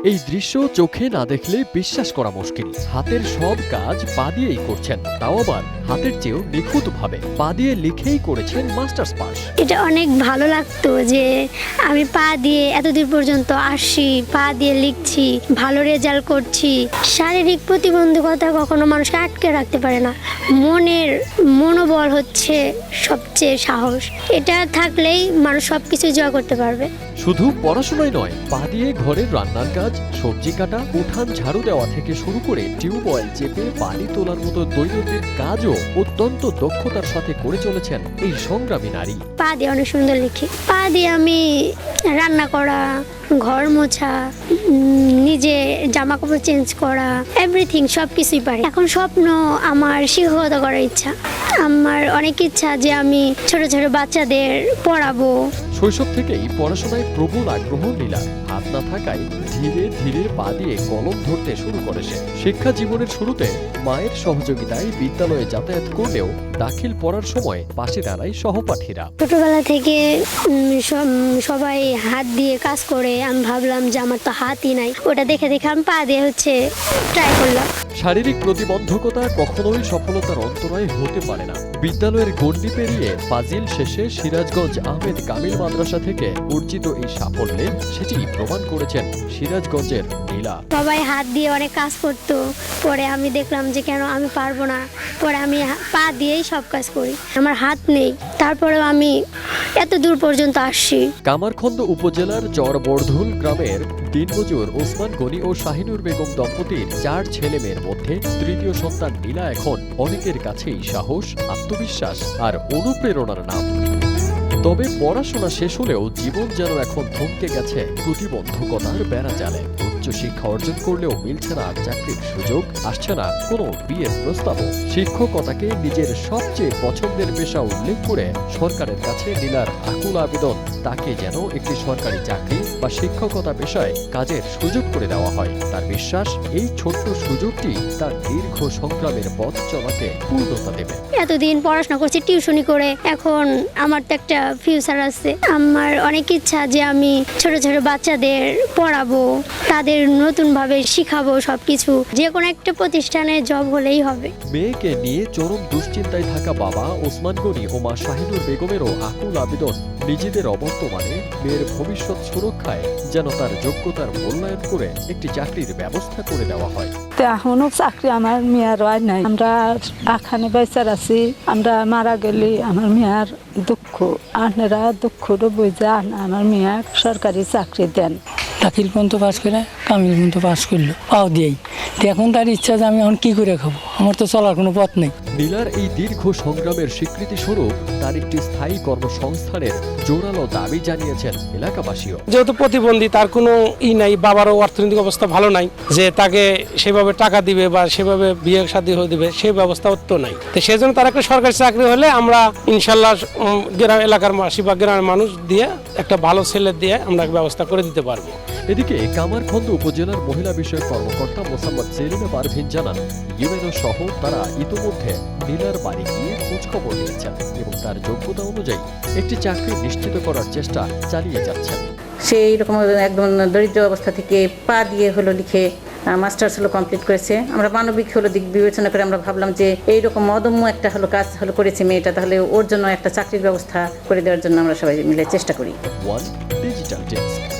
এই দৃশ্য চোখে না দেখলে বিশ্বাস করা মুশকিল। হাতের সব কাজ পা দিয়েই করছেন, তাও আবার হাতের চেয়েও নিখুঁতভাবে। পা দিয়ে লিখেই করেছেন মাস্টার্স পাস। এটা অনেক ভালো লাগতো যে আমি পা দিয়ে এতদূর পর্যন্ত আসছি, পা দিয়ে লিখছি, ভালো রেজাল্ট করছি। শারীরিক প্রতিবন্ধকতা কখনো মানুষকে আটকে রাখতে পারে না। মনের মনোবল হচ্ছে সবচেয়ে সাহস। এটা থাকলেই মানুষ সবকিছু জয় করতে পারবে। শুধু পড়াশোনাই নয়, পা দিয়ে ঘরের রান্নার কাজ, সবজি কাটা, উঠান ঝাড়ু দেওয়া থেকে শুরু করে টিউবওয়েল চেপে পানি তোলার মতো দৈনন্দিন কাজও অত্যন্ত দক্ষতার সাথে করে চলেছেন এই সংগ্রামী নারী। পা দিয়ে অনেক সুন্দর লিখি। পা দিয়ে আমি রান্না করা, ঘর মোছা, নিজে জামা কাপড় চেঞ্জ করা, এভরিথিং সবকিছুই পারি। এখন স্বপ্ন আমার শিক্ষকতা করার ইচ্ছা। আমার অনেক ইচ্ছা যে আমি ছোট ছোট বাচ্চাদের পড়াবো। শৈশব থেকেই পড়াশোনায় প্রবল আগ্রহ নীলার। হাত না থাকায় ধীরে ধীরে পা দিয়ে কলম ধরতে শুরু করে সে। শিক্ষা জীবনের শুরুতে মায়ের সহযোগিতায় বিদ্যালয়ে যাতায়াত করলেও দাখিল পড়ার সময় পাশে দাঁড়ায় সহপাঠীরা। ছোটবেলা থেকে সবাই হাত দিয়ে কাজ করে, আমি ভাবলাম যে আমার তো হাতই নাই। ওটা দেখে দেখে আমি পা দিয়ে ট্রাই করলাম। শারীরিক প্রতিবন্ধকতা কখনোই সফলতার অন্তরায় হতে পারে না। বিদ্যালয়ের গণ্ডি পেরিয়ে ফাজিল শেষে সিরাজগঞ্জ আহমেদ কামিল মাদ্রাসা থেকে অর্জিত এই সাফল্যে সেটি প্রমাণ করেছেন সিরাজগঞ্জের নীলা। সবাই হাত দিয়ে অনেক কাজ করতো, পরে আমি দেখলাম যে কেন আমি পারবো না। পরে আমি পা দিয়েই সব কাজ করি। আমার হাত নেই, তারপরেও আমি এত দূর পর্যন্ত আসছি। কামারখন্দ উপজেলার চরবর্ধুল গ্রামের দিনমজুর ওসমান গনি ও শাহিনুর বেগম দম্পতির 4 ছেলে মেয়ের মধ্যে তৃতীয় সন্তান নীলা এখন অনেকের কাছেই সাহস, আত্মবিশ্বাস আর অনুপ্রেরণার নাম। তবে পড়াশোনা শেষ হলেও জীবন যেন এখন থমকে গেছে প্রতিবন্ধকতার বেড়াজালে। উচ্চশিক্ষা অর্জন করলেও মিলছে না চাকরির সুযোগ, আসছে না কোনো বিয়ের প্রস্তাবও। শিক্ষকতাকে নিজের সবচেয়ে পছন্দের পেশা উল্লেখ করে সরকারের কাছে নীলার আকুল আবেদন, তাকে যেন একটি সরকারি চাকরি বা শিক্ষকতা পেশায় কাজের সুযোগ করে দেওয়া হয়। তার বিশ্বাস, এই ছোট্ট সুযোগটি তার দীর্ঘ সংগ্রামের পথ চলাকে পূর্ণতা দেবে। এতদিন পড়াশোনা করছি টিউশনি করে, এখন আমার তো একটা ফিউচার আছে। আমার অনেক ইচ্ছা যে আমি ছোট ছোট বাচ্চাদের পড়াবো, তাদের নতুন ভাবে শিখাবো সবকিছু। যে কোনো একটা প্রতিষ্ঠানে জব হলেই হবে। মেয়েকে নিয়ে চরম দুশ্চিন্তায় থাকা বাবা ওসমান গনি ও মা শাহিনুর বেগমেরও আকুল আবেদন, নিজেদের অবর্তমানে মেয়ের ভবিষ্যৎ সুরক্ষায় যেন তার যোগ্যতার মূল্যায়ন করে একটি চাকরির ব্যবস্থা করে দেওয়া হয়। এখনো চাকরি আমার মেয়ের হয় নাই। আমরা এখানে বেচার আছি, আমরা মারা গেলে আমার মেয়ের দুঃখ, আপনারা দুঃখটা বুঝান, আমার মেয়ে সরকারি চাকরি দেন। দাখিল পর্যন্ত পাস করে কামিল পর্যন্ত পাস করলো, পাও দিয়েই। এখন তার ইচ্ছা যে আমি এখন কি করে খাবো, আমার তো চলার কোনো পথ নেই। নীলার এই দীর্ঘ সংগ্রামের স্বীকৃতি স্বরূপ তার একটি স্থায়ী কর্মসংস্থানের জোরালো দাবি জানিয়েছেন এলাকাবাসীও। যেহেতু প্রতিবন্ধী, তার কোনো নাই, বাবারও অর্থনৈতিক অবস্থা ভালো নাই যে তাকে সেভাবে টাকা দিবে বা সেভাবে বিয়ে শাদী হয়ে দিবে, সেই ব্যবস্থাও তো নাই। তো সেজন্য তার একটা সরকারি চাকরি হলে আমরা ইনশাল্লাহ গ্রাম এলাকার মাসি বা গ্রামের মানুষ দিয়ে একটা ভালো ছেলে দিয়ে আমরা ব্যবস্থা করে দিতে পারবো। এদিকে কামারখন্দ উপজেলার মহিলা বিষয়ক কর্মকর্তা মোসাম্মদ সেলিনা পারভিন জানান, ইউএনও সহ তারা ইতিমধ্যে নীলার বাড়ি গিয়ে খোঁজখবর নিয়েছেন এবং তার যোগ্যতা অনুযায়ী একটি চাকরি নিশ্চিত করার চেষ্টা চালিয়ে যাচ্ছেন। সেই রকম একদম দরিদ্র অবস্থা থেকে পা দিয়ে হলো লিখে মাস্টার্স হলো কমপ্লিট করেছে। আমরা মানবিক হলো দিক বিবেচনা করে আমরা ভাবলাম যে এইরকম অদম্য একটা হলো কাজ হলো করেছে মেয়েটা, তাহলে ওর জন্য একটা চাকরির ব্যবস্থা করে দেওয়ার জন্য আমরা সবাই মিলে চেষ্টা করি। One digital desk.